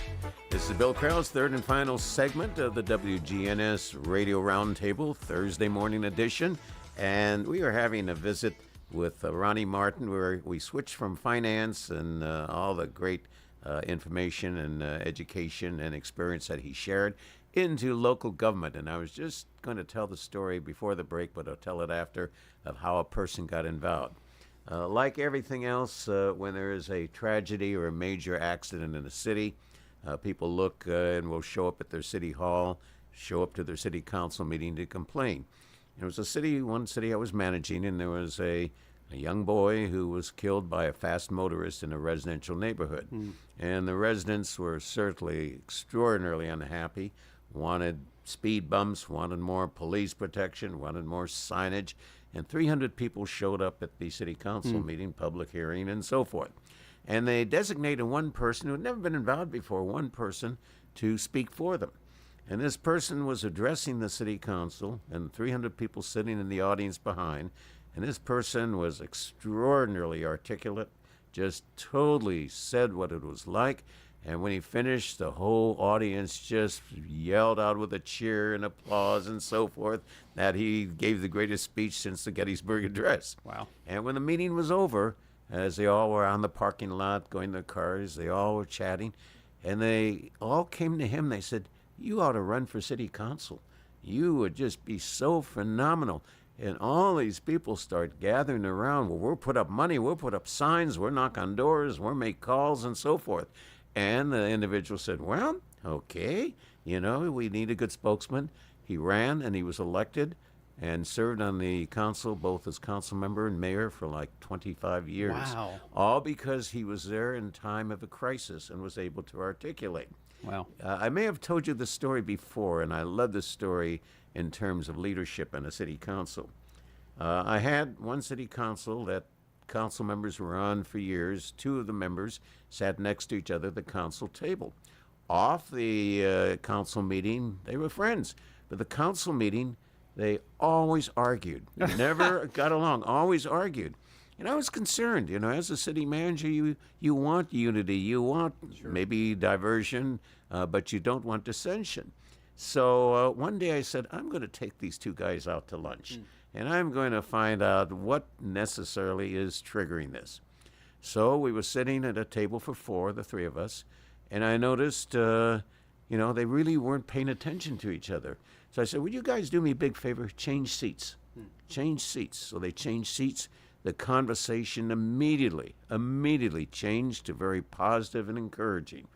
This is Bill Krauss, third and final segment of the WGNS Radio Roundtable, Thursday morning edition. And we are having a visit with Ronnie Martin, where we switch from finance and all the great information and education and experience that he shared into local government. And I was just going to tell the story before the break, but I'll tell it after, of how a person got involved. Like everything else, when there is a tragedy or a major accident in a city, people look and will show up at their city hall, show up to their city council meeting to complain. There was one city I was managing, and there was a young boy who was killed by a fast motorist in a residential neighborhood. And the residents were certainly extraordinarily unhappy, wanted speed bumps, wanted more police protection, wanted more signage, and 300 people showed up at the city council meeting, public hearing, and so forth. And they designated one person who had never been involved before, one person, to speak for them. And this person was addressing the city council and 300 people sitting in the audience behind. And this person was extraordinarily articulate, just totally said what it was like. And when he finished, the whole audience just yelled out with a cheer and applause and so forth that he gave the greatest speech since the Gettysburg Address. Wow. And when the meeting was over, as they all were on the parking lot going to their cars, they all were chatting, and they all came to him. They said, "You ought to run for city council. You would just be so phenomenal." And all these people start gathering around. Well, we'll put up money, we'll put up signs, we'll knock on doors, we'll make calls, and so forth. And the individual said, well, okay, we need a good spokesman. He ran and he was elected and served on the council, both as council member and mayor, for like 25 years. Wow. All because he was there in time of a crisis and was able to articulate. Wow. I may have told you this story before, and I love this story in terms of leadership in a city council. I had one city council that council members were on for years. Two of the members sat next to each other at the council table. Off the council meeting, they were friends. But the council meeting, they always argued. Never got along, always argued. And I was concerned, as a city manager, you want unity, you want maybe diversion, but you don't want dissension. So one day I said, I'm going to take these two guys out to lunch, and I'm going to find out what necessarily is triggering this. So we were sitting at a table for four, the three of us, and I noticed, they really weren't paying attention to each other. So I said, would you guys do me a big favor? Change seats. Change seats. So they changed seats. The conversation immediately changed to very positive and encouraging.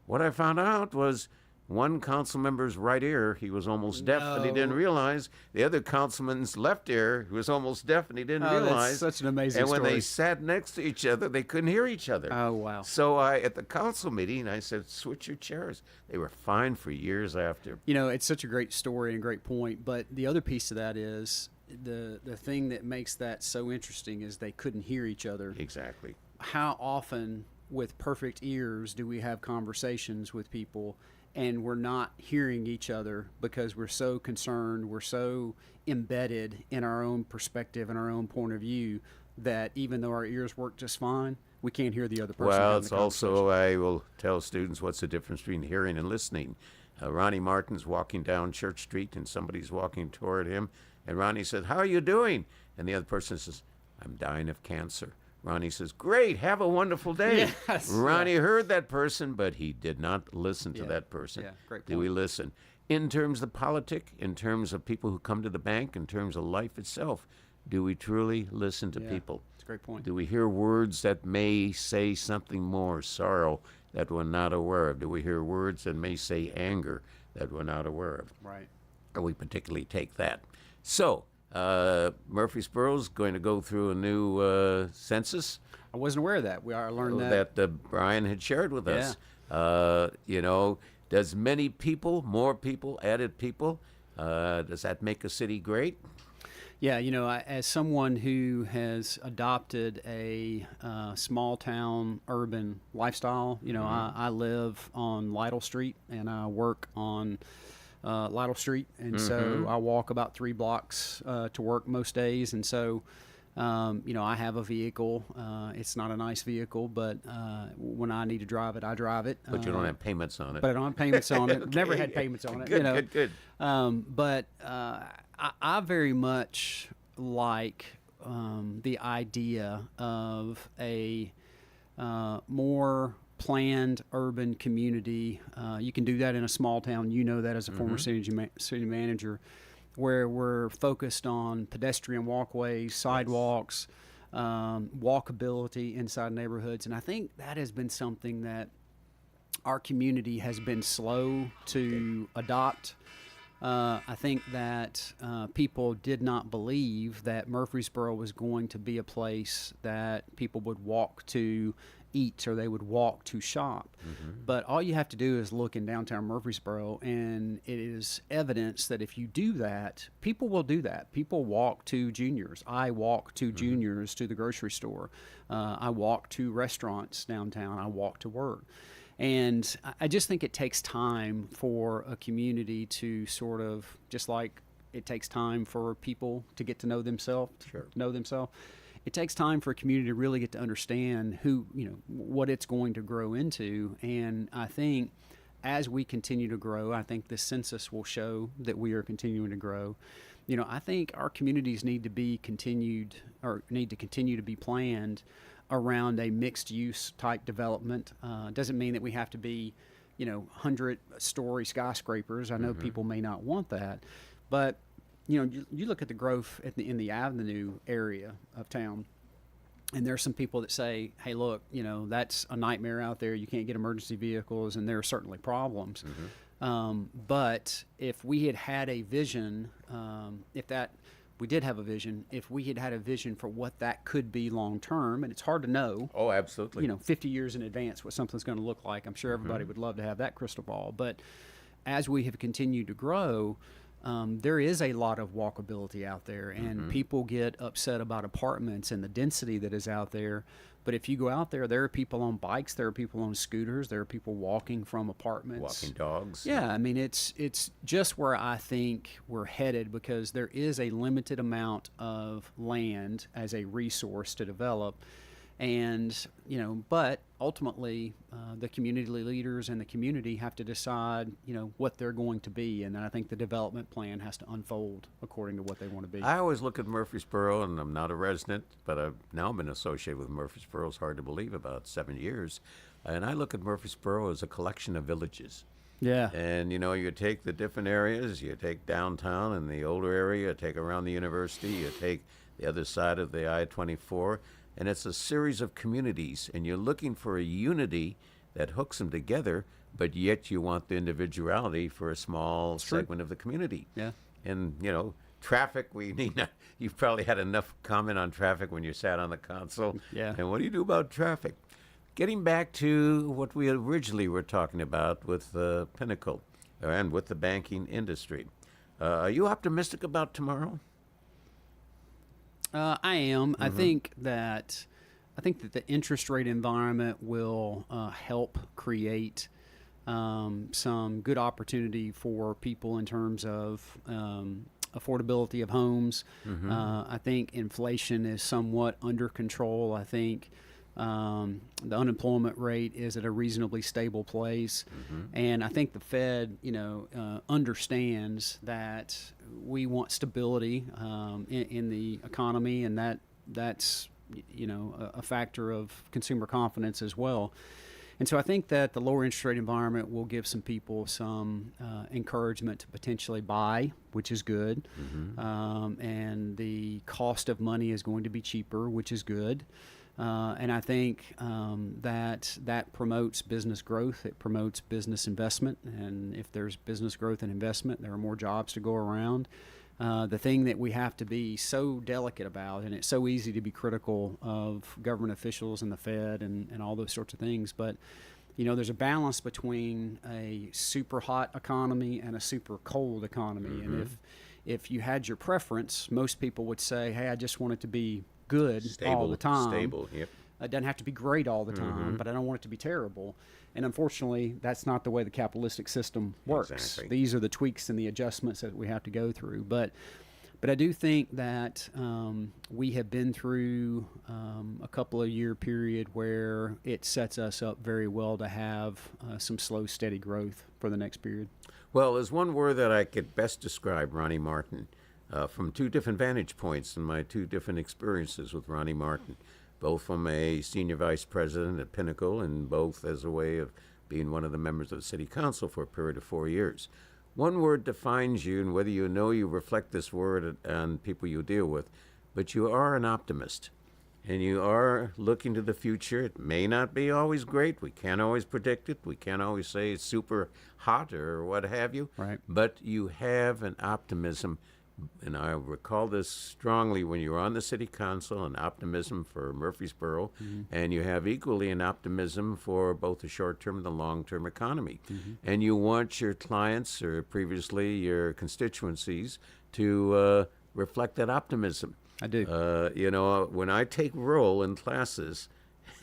What I found out was one council member's right ear, he was almost deaf and he didn't realize. The other councilman's left ear, he was almost deaf and he didn't realize. That's such an amazing story. And when story. they sat next to each other, they couldn't hear each other. Oh, wow. So at the council meeting, I said, switch your chairs. They were fine for years after. It's such a great story and great point. But the other piece of that is the thing that makes that so interesting is they couldn't hear each other. Exactly. How often with perfect ears do we have conversations with people and we're not hearing each other because we're so concerned, we're so embedded in our own perspective and our own point of view that even though our ears work just fine, we can't hear the other person. Well, it's also, I will tell students what's the difference between hearing and listening. Ronnie Martin's walking down Church Street and somebody's walking toward him, and Ronnie says, how are you doing? And the other person says, I'm dying of cancer. Ronnie says, great, have a wonderful day. Yes. Ronnie heard that person, but he did not listen to that person. Yeah, great point. Do we listen? In terms of politic, in terms of people who come to the bank, in terms of life itself, do we truly listen to people? That's a great point. Do we hear words that may say something more, sorrow, that we're not aware of? Do we hear words that may say anger that we're not aware of? Right. Or we particularly take that. So, Murfreesboro's going to go through a new census. I wasn't aware of that. I learned that. That Brian had shared with us. Does more people, added people, does that make a city great? Yeah, as someone who has adopted a small town urban lifestyle, I live on Lytle Street and I work on Lytle Street, and so I walk about 3 blocks to work most days, and so I have a vehicle. It's not a nice vehicle, but when I need to drive it, I drive it. But you don't have payments on it. But I don't have payments on it. Never had payments on it. Good. But I very much like the idea of a more planned urban community. You can do that in a small town. You know that as a former city manager, where we're focused on pedestrian walkways, sidewalks, walkability inside neighborhoods. And I think that has been something that our community has been slow to adopt. I think that people did not believe that Murfreesboro was going to be a place that people would walk to eat or they would walk to shop. But all you have to do is look in downtown Murfreesboro, and it is evidence that if you do that, people will do that. People walk to Junior's. I walk to Junior's to the grocery store. I walk to restaurants downtown. I walk to work. And I just think it takes time for a community to sort of, just like it takes time for people to get to know themselves, it takes time for a community to really get to understand what it's going to grow into. And I think as we continue to grow, I think the census will show that we are continuing to grow. I think our communities need to continue to be planned around a mixed-use type development. Doesn't mean that we have to be, 100-story skyscrapers. I know people may not want that, but you look at the growth in the Avenue area of town. And there are some people that say, hey, look, that's a nightmare out there. You can't get emergency vehicles, and there are certainly problems. But if we had had a vision, we did have a vision, if we had had a vision for what that could be long term, and it's hard to know. Oh, absolutely. 50 years in advance what something's going to look like. I'm sure everybody would love to have that crystal ball. But as we have continued to grow, there is a lot of walkability out there, and people get upset about apartments and the density that is out there. But if you go out there, there are people on bikes, there are people on scooters, there are people walking from apartments. Walking dogs. Yeah, I mean, it's just where I think we're headed, because there is a limited amount of land as a resource to develop. And, but ultimately, the community leaders and the community have to decide, what they're going to be. And then I think the development plan has to unfold according to what they want to be. I always look at Murfreesboro, and I'm not a resident, but I've now been associated with Murfreesboro. It's hard to believe, about 7 years. And I look at Murfreesboro as a collection of villages. Yeah. And, you take the different areas, you take downtown and the older area, you take around the university, you take the other side of the I-24, and it's a series of communities, and you're looking for a unity that hooks them together, but yet you want the individuality for a small segment of the community. Yeah. And, traffic, we need not, you've probably had enough comment on traffic when you sat on the console. Yeah. And what do you do about traffic? Getting back to what we originally were talking about with Pinnacle and with the banking industry. Are you optimistic about tomorrow? I am. I think that the interest rate environment will help create some good opportunity for people in terms of affordability of homes. I think inflation is somewhat under control. I think the unemployment rate is at a reasonably stable place, and I think the Fed, understands that we want stability in the economy, and that's a factor of consumer confidence as well. And so I think that the lower interest rate environment will give some people some encouragement to potentially buy, which is good, and the cost of money is going to be cheaper, which is good. And I think that promotes business growth. It promotes business investment. And if there's business growth and investment, there are more jobs to go around. The thing that we have to be so delicate about, and it's so easy to be critical of government officials and the Fed and all those sorts of things, but there's a balance between a super hot economy and a super cold economy. And if you had your preference, most people would say, hey, I just want it to be good all the time. Stable, yep. It doesn't have to be great all the time, but I don't want it to be terrible. And unfortunately, that's not the way the capitalistic system works. Exactly. These are the tweaks and the adjustments that we have to go through. But I do think that we have been through a couple of year period where it sets us up very well to have some slow, steady growth for the next period. Well, there's one word that I could best describe Ronnie Martin from two different vantage points in my two different experiences with Ronnie Martin, both from a senior vice president at Pinnacle and both as a way of being one of the members of the city council for a period of 4 years. One word defines you, and whether you know you reflect this word on people you deal with, but you are an optimist. And you are looking to the future. It may not be always great. We can't always predict it. We can't always say it's super hot or what have you. Right. But you have an optimism. And I recall this strongly when you were on the city council, an optimism for Murfreesboro, and you have equally an optimism for both the short-term and the long-term economy. And you want your clients, or previously your constituencies, to reflect that optimism. I do. When I take roll in classes,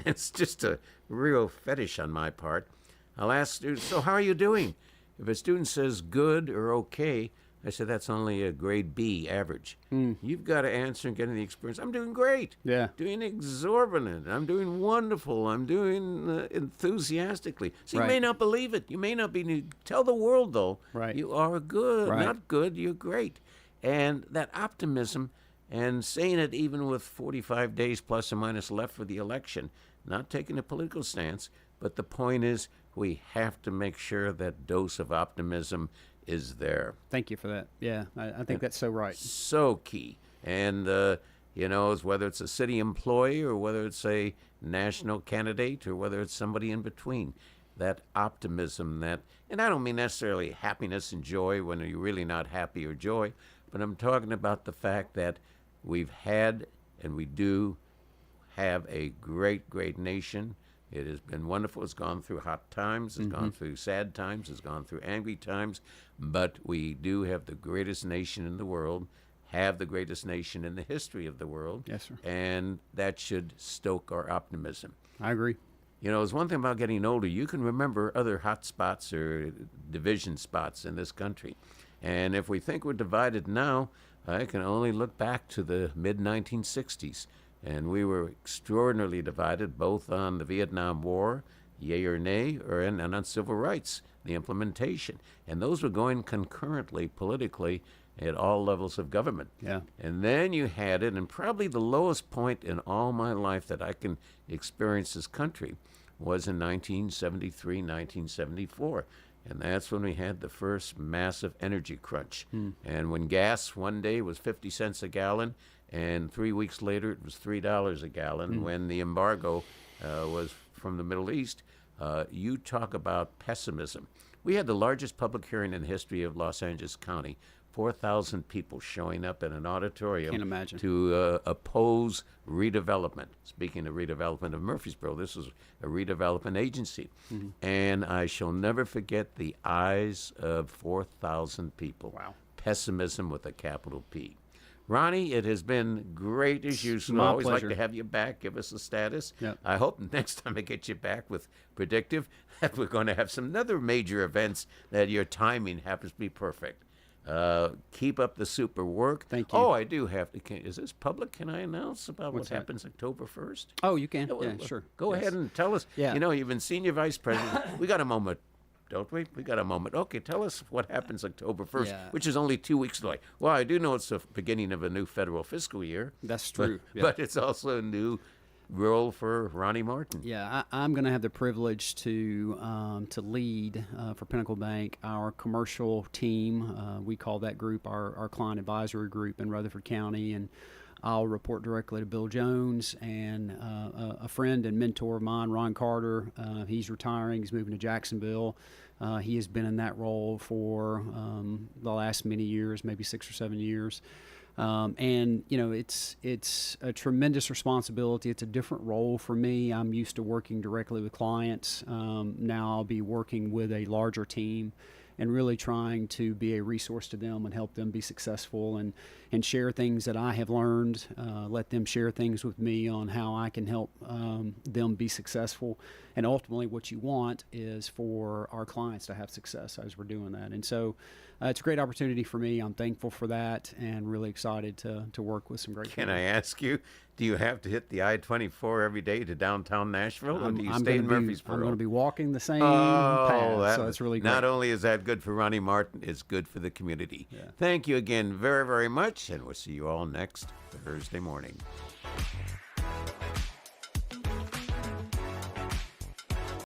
it's just a real fetish on my part. I'll ask students, so how are you doing? If a student says good or okay, I said, that's only a grade B average. You've got to answer and get in the experience. I'm doing great. Yeah. Doing exorbitant. I'm doing wonderful. I'm doing enthusiastically. So you may not believe it. You may not be. Tell the world, though, you are good. Right. Not good, you're great. And that optimism, and saying it even with 45 days plus or minus left for the election, not taking a political stance, but the point is we have to make sure that dose of optimism is there. Thank you for that. Yeah, I think that's so right. So key. And, you know, is whether it's a city employee or whether it's a national candidate or whether it's somebody in between. That optimism, and I don't mean necessarily happiness and joy when you're really not happy or joy, but I'm talking about the fact that we've had and we do have a great, great nation. It has been wonderful. It's gone through hot times. It's gone through sad times. It's gone through angry times. But we do have the greatest nation in the world, have the greatest nation in the history of the world. Yes, sir. And that should stoke our optimism. I agree. You know, there's one thing about getting older. You can remember other hot spots or division spots in this country. And if we think we're divided now, I can only look back to the mid-1960s. And we were extraordinarily divided both on the Vietnam War, yay or nay, and on civil rights, the implementation. And those were going concurrently politically at all levels of government. Yeah. And then you had it, and probably the lowest point in all my life that I can experience this country was in 1973, 1974. And that's when we had the first massive energy crunch. And when gas one day was 50 cents a gallon, and 3 weeks later it was $3 a gallon, when the embargo was from the Middle East, you talk about pessimism. We had the largest public hearing in the history of Los Angeles County. 4,000 people showing up in an auditorium Can't imagine. to oppose redevelopment. Speaking of redevelopment of Murfreesboro, this was a redevelopment agency. And I shall never forget the eyes of 4,000 people. Wow. Pessimism with a capital P. Ronnie, it has been great as usual. My Always pleasure. like to have you back. Give us a status. Yep. I hope next time I get you back with Predictive that we're going to have some other major events that your timing happens to be perfect. Keep up the super work. Thank you. Oh, I do have to. Is this public? Can I announce about What's what that? happens October 1st? Oh, you can. well, Yeah, sure. Go Yes. ahead and tell us. Yeah. You know, you've been senior vice president. We got a moment, don't we? We got a moment. Okay, tell us what happens October 1st, Yeah. which is only 2 weeks away. Well, I do know it's the beginning of a new federal fiscal year. That's but- true. Yeah. But it's also a new role for Ronnie Martin. Yeah, I'm going to have the privilege to lead for Pinnacle Bank our commercial team. We call that group our client advisory group in Rutherford County, and I'll report directly to Bill Jones and a friend and mentor of mine, Ron Carter. He's retiring. He's moving to Jacksonville. He has been in that role for the last many years, maybe 6 or 7 years. And you know, it's a tremendous responsibility. It's a different role for me. I'm used to working directly with clients. Now I'll be working with a larger team and really trying to be a resource to them and help them be successful and share things that I have learned, let them share things with me on how I can help them be successful. And ultimately what you want is for our clients to have success as we're doing that. And so it's a great opportunity for me. I'm thankful for that and really excited to work with some great people. Can I ask you, do you have to hit the I-24 every day to downtown Nashville, or do you I'm stay in gonna be- Murfreesboro? I'm going to be walking the same Oh, path, so it's really great. Not only is that good for Ronnie Martin, it's good for the community. Thank you again very, very much, and we'll see you all next Thursday morning.